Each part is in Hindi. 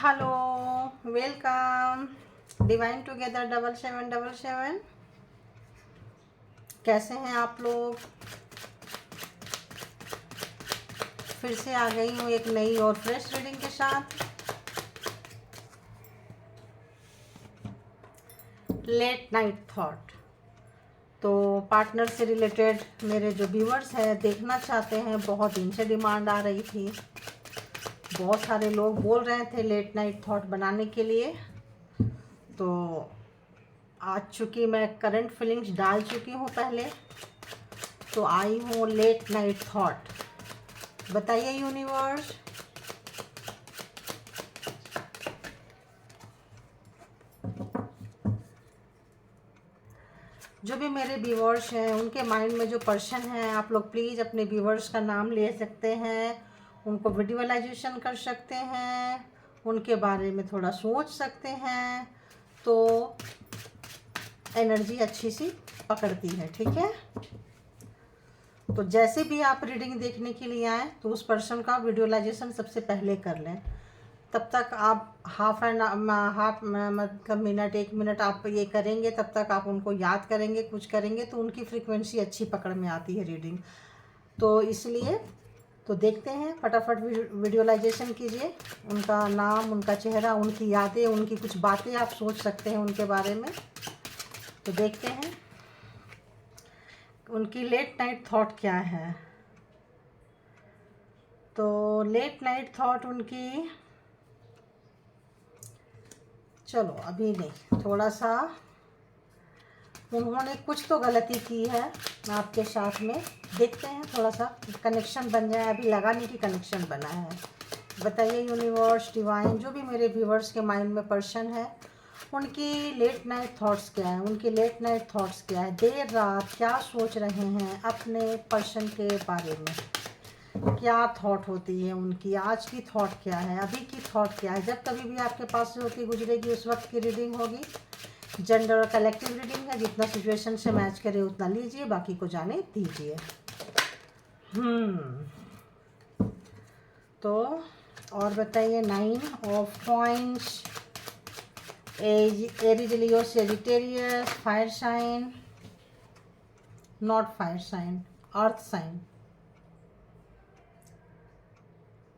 Hello, welcome. Divine together 7777। कैसे हैं आप लोग? फिर से आ गई हूँ एक नई और फ्रेश रीडिंग के साथ। Late night thought. तो पार्टनर से रिलेटेड मेरे जो व्यूअर्स हैं देखना चाहते हैं, बहुत दिन से डिमांड आ रही थी। बहुत सारे लोग बोल रहे थे लेट नाइट थॉट बनाने के लिए। तो आज चूँकि मैं करंट फीलिंग्स डाल चुकी हूँ पहले, तो आई हूँ लेट नाइट थॉट। बताइए यूनिवर्स, जो भी मेरे व्यूवर्स हैं उनके माइंड में जो पर्सन है, आप लोग प्लीज़ अपने व्यूवर्स का नाम ले सकते हैं, उनको विजुअलाइजेशन कर सकते हैं, उनके बारे में थोड़ा सोच सकते हैं, तो एनर्जी अच्छी सी पकड़ती है। ठीक है, तो जैसे भी आप रीडिंग देखने के लिए आए तो उस पर्सन का विजुअलाइजेशन सबसे पहले कर लें। तब तक आप हाफ मतलब मिनट 1 मिनट आप ये करेंगे, तब तक आप उनको याद करेंगे, कुछ करेंगे तो उनकी फ्रीक्वेंसी अच्छी पकड़ में आती है रीडिंग। तो इसलिए तो देखते हैं, फटाफट विजुअलाइजेशन कीजिए। उनका नाम, उनका चेहरा, उनकी यादें, उनकी कुछ बातें आप सोच सकते हैं उनके बारे में। तो देखते हैं उनकी लेट नाइट थॉट क्या है। तो लेट नाइट थॉट उनकी, चलो अभी नहीं, थोड़ा सा उन्होंने कुछ तो गलती की है आपके साथ में। देखते हैं थोड़ा सा कनेक्शन बन जाए। अभी लगा नहीं कि कनेक्शन बना है। बताइए यूनिवर्स, डिवाइन, जो भी मेरे व्यूवर्स के माइंड में पर्सन है, उनकी लेट नाइट थॉट्स क्या है, उनकी लेट नाइट थॉट्स क्या है, देर रात क्या सोच रहे हैं अपने पर्सन के बारे में, क्या थॉट होती है उनकी, आज की थॉट क्या है, अभी की थॉट क्या है। जब कभी भी आपके पास से होती गुजरेगी उस वक्त की रीडिंग होगी। जेंडर और कलेक्टिव रीडिंग है, जितना सिचुएशन से मैच करे उतना लीजिए, बाकी को जाने दीजिए। तो और बताइए, 9 of coins, Aries, Leo, Sagittarius, fire sign, not fire sign, earth sign,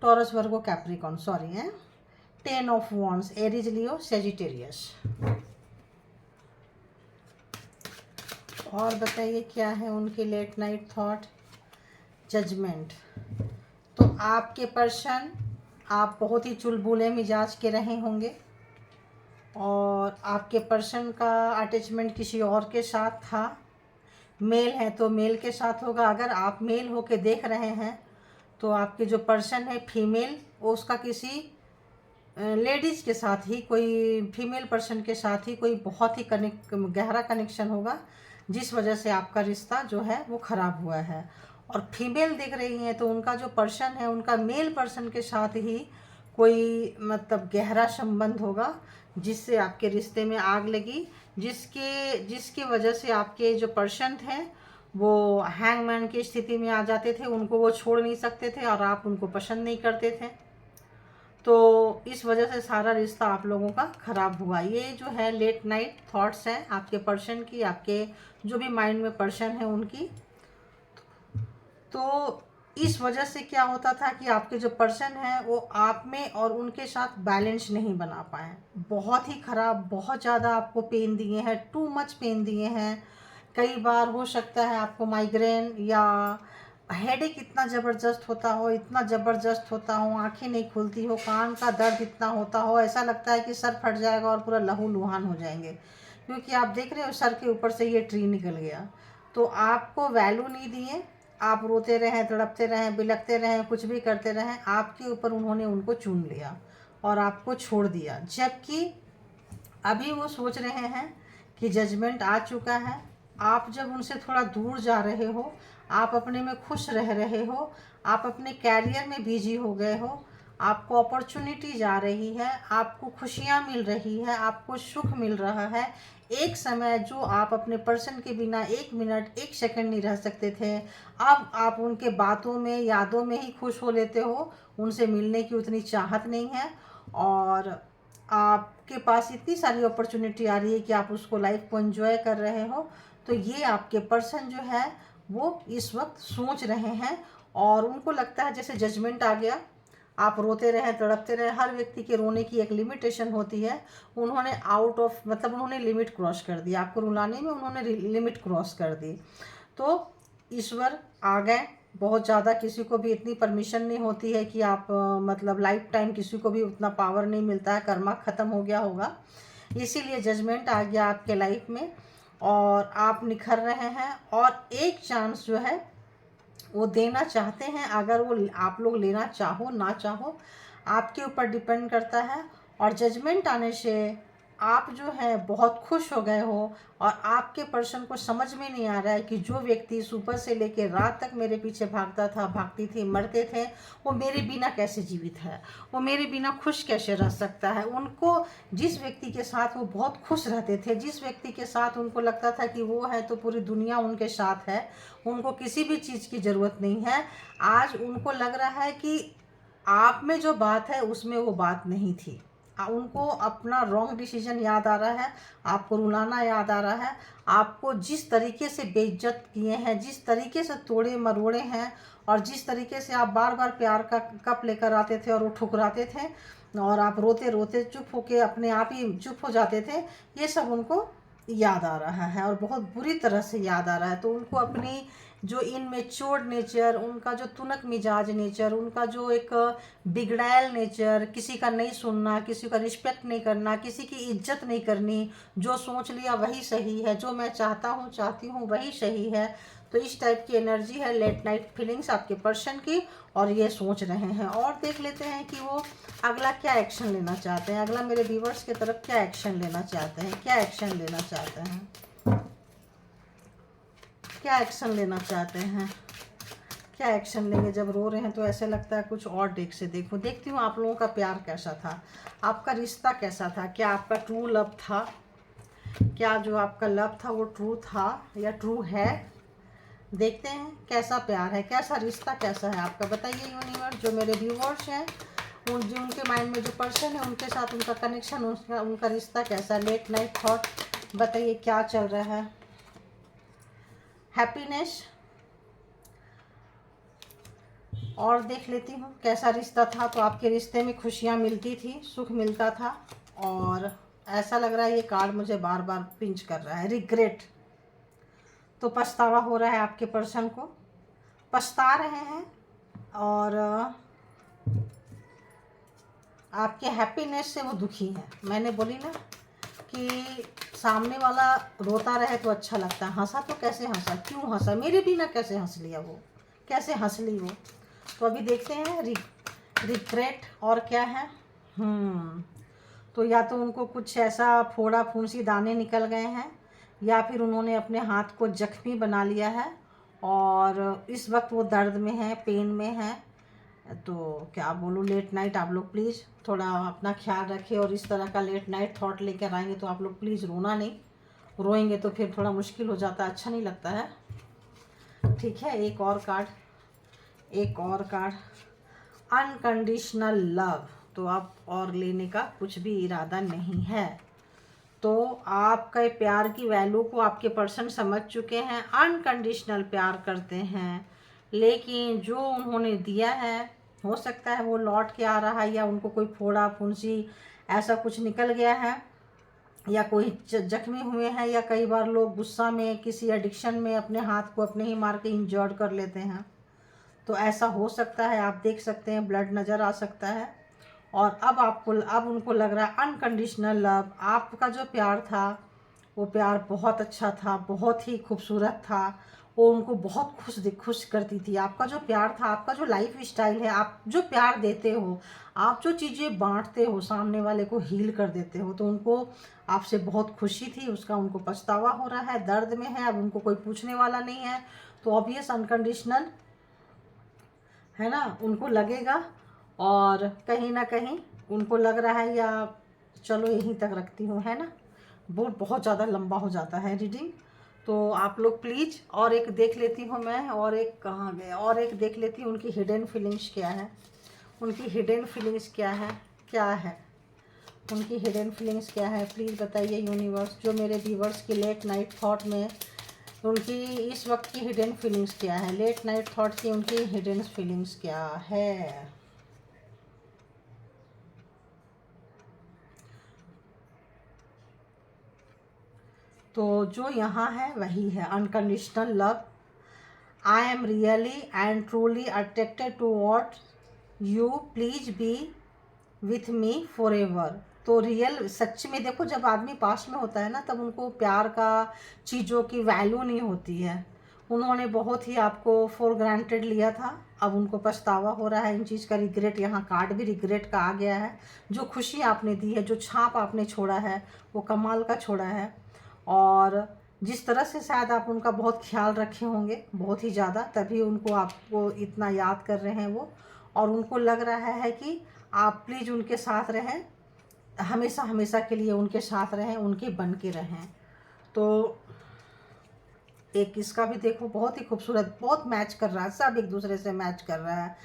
Taurus, Virgo, Capricorn, sorry है। 10 of wands, Aries, Leo, Sagittarius. और बताइए क्या है उनकी लेट नाइट थॉट। जजमेंट। तो आपके पर्सन, आप बहुत ही चुलबुले मिजाज के रहे होंगे और आपके पर्सन का अटैचमेंट किसी और के साथ था। मेल है तो मेल के साथ होगा। अगर आप मेल होके देख रहे हैं तो आपके जो पर्सन है फीमेल, वो उसका किसी लेडीज़ के साथ ही, कोई फीमेल पर्सन के साथ ही कोई बहुत ही गहरा कनेक्शन होगा, जिस वजह से आपका रिश्ता जो है वो ख़राब हुआ है। और फीमेल देख रही हैं तो उनका जो पर्सन है, उनका मेल पर्सन के साथ ही कोई मतलब गहरा संबंध होगा, जिससे आपके रिश्ते में आग लगी, जिसकी वजह से आपके जो पर्सन थे वो हैंगमैन की स्थिति में आ जाते थे। उनको वो छोड़ नहीं सकते थे और आप उनको पसंद नहीं करते थे। तो इस वजह से सारा रिश्ता आप लोगों का ख़राब हुआ। ये जो है लेट नाइट थॉट्स हैं आपके पर्सन की, आपके जो भी माइंड में पर्सन है उनकी। तो इस वजह से क्या होता था कि आपके जो पर्सन है वो आप में और उनके साथ बैलेंस नहीं बना पाए। बहुत ही ख़राब, बहुत ज़्यादा आपको पेन दिए हैं, टू मच पेन दिए हैं। कई बार हो सकता है आपको माइग्रेन या हेडेक इतना ज़बरदस्त होता हो, इतना ज़बरदस्त होता हो, आंखें नहीं खुलती हो, कान का दर्द इतना होता हो, ऐसा लगता है कि सर फट जाएगा और पूरा लहू लुहान हो जाएंगे, क्योंकि आप देख रहे हो सर के ऊपर से ये ट्री निकल गया। तो आपको वैल्यू नहीं दिए, आप रोते रहें, तड़पते रहें, बिलखते रहें, कुछ भी करते रहें, आपके ऊपर उन्होंने उनको चुन लिया और आपको छोड़ दिया। जबकि अभी वो सोच रहे हैं कि जजमेंट आ चुका है। आप जब उनसे थोड़ा दूर जा रहे हो, आप अपने में खुश रह रहे हो, आप अपने कैरियर में बिजी हो गए हो, आपको अपॉर्चुनिटी जा रही है, आपको खुशियाँ मिल रही है, आपको सुख मिल रहा है। एक समय जो आप अपने पर्सन के बिना 1 मिनट 1 सेकंड नहीं रह सकते थे, अब आप उनके बातों में, यादों में ही खुश हो लेते हो। उनसे मिलने की उतनी चाहत नहीं है और आपके पास इतनी सारी अपॉर्चुनिटी आ रही है कि आप उसको लाइफ को एंजॉय कर रहे हो। तो ये आपके पर्सन जो है वो इस वक्त सोच रहे हैं और उनको लगता है जैसे जजमेंट आ गया, आप रोते रहे, तड़पते रहे। हर व्यक्ति के रोने की एक लिमिटेशन होती है। उन्होंने आउट ऑफ मतलब उन्होंने लिमिट क्रॉस कर दी, आपको रुलाने में उन्होंने लिमिट क्रॉस कर दी। तो ईश्वर आ गए बहुत ज़्यादा, किसी को भी इतनी परमिशन नहीं होती है कि आप मतलब लाइफ टाइम किसी को भी उतना पावर नहीं मिलता है, कर्मा ख़त्म हो गया होगा, इसीलिए जजमेंट आ गया आपके लाइफ में और आप निखर रहे हैं। और एक चांस जो है वो देना चाहते हैं, अगर वो आप लोग लेना चाहो ना चाहो आपके ऊपर डिपेंड करता है। और जजमेंट आने से आप जो है बहुत खुश हो गए हो और आपके पर्सन को समझ में नहीं आ रहा है कि जो व्यक्ति सुबह से लेकर रात तक मेरे पीछे भागता था, भागती थी, मरते थे, वो मेरे बिना कैसे जीवित है, वो मेरे बिना खुश कैसे रह सकता है। उनको जिस व्यक्ति के साथ वो बहुत खुश रहते थे, जिस व्यक्ति के साथ उनको लगता था कि वो है तो पूरी दुनिया उनके साथ है, उनको किसी भी चीज़ की ज़रूरत नहीं है, आज उनको लग रहा है कि आप में जो बात है उसमें वो बात नहीं थी। उनको अपना रॉन्ग डिसीजन याद आ रहा है, आपको रुलाना याद आ रहा है, आपको जिस तरीके से बेइज्जत किए हैं, जिस तरीके से तोड़े मरोड़े हैं और जिस तरीके से आप बार बार प्यार का कप लेकर आते थे और वो ठुकराते थे और आप रोते रोते चुप होके अपने आप ही चुप हो जाते थे, ये सब उनको याद आ रहा है और बहुत बुरी तरह से याद आ रहा है। तो उनको अपनी जो इनमेच्योर नेचर, उनका जो तुनक मिजाज नेचर, उनका जो एक बिगड़ैल नेचर, किसी का नहीं सुनना, किसी का रिस्पेक्ट नहीं करना, किसी की इज्जत नहीं करनी, जो सोच लिया वही सही है, जो मैं चाहता हूँ चाहती हूँ वही सही है, तो इस टाइप की एनर्जी है लेट नाइट फीलिंग्स आपके पर्सन की और ये सोच रहे हैं। और देख लेते हैं कि वो अगला क्या एक्शन लेना चाहते हैं, अगला मेरे व्यूवर्स की तरफ क्या एक्शन लेना चाहते हैं, क्या एक्शन लेना चाहते हैं, क्या एक्शन लेना चाहते हैं, क्या एक्शन लेंगे। जब रो रहे हैं तो ऐसे लगता है कुछ और देखती हूँ आप लोगों का प्यार कैसा था, आपका रिश्ता कैसा था, क्या आपका ट्रू लव था, क्या जो आपका लव था वो ट्रू था या ट्रू है। देखते हैं कैसा प्यार है, कैसा रिश्ता कैसा है आपका, बताइए यूनिवर्स। जो मेरे व्यूवर्स हैं जो उनके माइंड में जो पर्सन है उनके साथ उनका कनेक्शन, उनका रिश्ता कैसा, लेट नाइट थॉट बताइए क्या चल रहा है। हैप्पीनेस और देख लेती हूँ कैसा रिश्ता था। तो आपके रिश्ते में खुशियाँ मिलती थी, सुख मिलता था और ऐसा लग रहा है ये कार्ड मुझे बार बार पिंच कर रहा है, रिग्रेट। तो पछतावा हो रहा है आपके पर्सन को, पछता रहे हैं और आपके हैप्पीनेस से वो दुखी है। मैंने बोली ना कि सामने वाला रोता रहे तो अच्छा लगता है, हंसा तो कैसे हंसा, क्यों हंसा, मेरे बिना कैसे हंस लिया वो, कैसे हंस ली वो। तो अभी देखते हैं रिग्रेट और क्या है। तो या तो उनको कुछ ऐसा फोड़ा फुंसी दाने निकल गए हैं या फिर उन्होंने अपने हाथ को जख्मी बना लिया है और इस वक्त वो दर्द में है, पेन में है। तो क्या बोलूँ, लेट नाइट आप लोग प्लीज़ थोड़ा अपना ख्याल रखें और इस तरह का लेट नाइट थॉट लेकर आएंगे तो आप लोग प्लीज़ रोना नहीं, रोएंगे तो फिर थोड़ा मुश्किल हो जाता है, अच्छा नहीं लगता है। ठीक है, एक और कार्ड, अनकंडीशनल लव। तो अब और लेने का कुछ भी इरादा नहीं है। तो आपके प्यार की वैल्यू को आपके पर्सन समझ चुके हैं, अनकंडीशनल प्यार करते हैं, लेकिन जो उन्होंने दिया है हो सकता है वो लौट के आ रहा है या उनको कोई फोड़ा फुंसी ऐसा कुछ निकल गया है या कोई जख्मी हुए हैं या कई बार लोग गुस्सा में किसी एडिक्शन में अपने हाथ को अपने ही मार के इंजर्ड कर लेते हैं। तो ऐसा हो सकता है, आप देख सकते हैं ब्लड नज़र आ सकता है। और अब उनको लग रहा है अनकंडीशनल लव, आपका जो प्यार था वो प्यार बहुत अच्छा था, बहुत ही खूबसूरत था, वो उनको बहुत खुश करती थी। आपका जो प्यार था, आपका जो लाइफ स्टाइल है, आप जो प्यार देते हो, आप जो चीज़ें बांटते हो, सामने वाले को हील कर देते हो, तो उनको आपसे बहुत खुशी थी, उसका उनको पछतावा हो रहा है, दर्द में है, अब उनको कोई पूछने वाला नहीं है। तो ऑब्वियस अनकंडीशनल है ना, उनको लगेगा और कहीं ना कहीं उनको लग रहा है या चलो यहीं तक रखती हूँ, है ना, बहुत ज़्यादा लंबा हो जाता है रीडिंग। तो आप लोग प्लीज़ और एक देख लेती हूँ मैं, और एक कहाँ गए, और एक देख लेती हूँ उनकी हिडन फीलिंग्स क्या है, उनकी हिडन फीलिंग्स क्या है, क्या है उनकी हिडन फीलिंग्स क्या है प्लीज़ बताइए यूनिवर्स। जो मेरे व्यूवर्स की लेट नाइट थॉट में उनकी इस वक्त की हिडन फीलिंग्स क्या है, लेट नाइट थॉट की उनकी हिडन फीलिंग्स क्या है। तो जो यहाँ है वही है unconditional love. I am really and truly attracted to what you, please be with me forever. तो रियल सच में देखो, जब आदमी पास में होता है ना तब उनको प्यार का चीज़ों की वैल्यू नहीं होती है। उन्होंने बहुत ही आपको फॉर ग्रांटेड लिया था, अब उनको पछतावा हो रहा है इन चीज़ का। रिग्रेट, यहाँ कार्ड भी रिग्रेट का आ गया है। जो खुशी आपने दी है, जो छाप आपने छोड़ा है वो कमाल का छोड़ा है। और जिस तरह से शायद आप उनका बहुत ख्याल रखे होंगे, बहुत ही ज़्यादा, तभी उनको आपको इतना याद कर रहे हैं वो। और उनको लग रहा है कि आप प्लीज़ उनके साथ रहें, हमेशा हमेशा के लिए उनके साथ रहें, उनके बन के रहें। तो एक इसका भी देखो, बहुत ही खूबसूरत, बहुत मैच कर रहा है, सब एक दूसरे से मैच कर रहा है।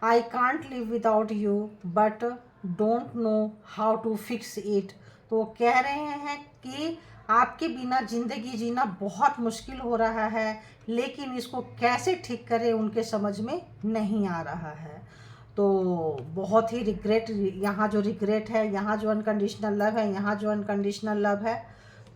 I can't live without you but don't know how to fix it. तो कह रहे हैं कि आपके बिना ज़िंदगी जीना बहुत मुश्किल हो रहा है, लेकिन इसको कैसे ठीक करें उनके समझ में नहीं आ रहा है। तो बहुत ही रिग्रेट, यहाँ जो रिग्रेट है, यहाँ जो अनकंडीशनल लव है, यहाँ जो अनकंडीशनल लव है।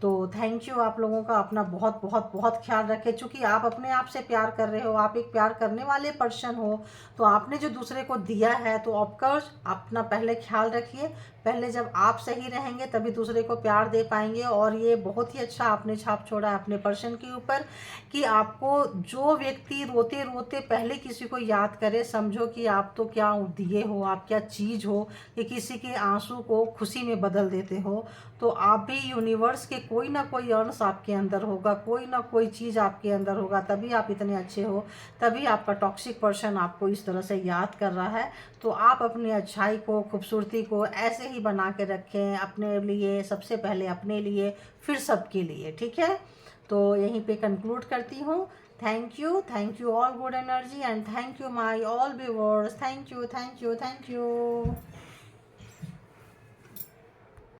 तो थैंक यू आप लोगों का। अपना बहुत बहुत बहुत ख्याल रखें, क्योंकि आप अपने आप से प्यार कर रहे हो, आप एक प्यार करने वाले पर्सन हो। तो आपने जो दूसरे को दिया है, तो ऑफकोर्स अपना पहले ख्याल रखिए। पहले जब आप सही रहेंगे तभी दूसरे को प्यार दे पाएंगे। और ये बहुत ही अच्छा आपने छाप छोड़ा है अपने पर्सन के ऊपर, कि आपको जो व्यक्ति रोते रोते पहले किसी को याद करे, समझो कि आप तो क्या दिए हो, आप क्या चीज़ हो कि किसी के आंसू को खुशी में बदल देते हो। तो आप भी यूनिवर्स के कोई ना कोई अंश आपके अंदर होगा, कोई ना कोई चीज़ आपके अंदर होगा, तभी आप इतने अच्छे हो, तभी आपका टॉक्सिक पर्सन आपको इस तरह से याद कर रहा है। तो आप अपनी अच्छाई को, खूबसूरती को ऐसे ही बना के रखें अपने लिए, सबसे पहले अपने लिए, फिर सबके लिए, ठीक है। तो यहीं पे कंक्लूड करती हूँ। Thank you all good energy and thank you my all viewers. Thank you.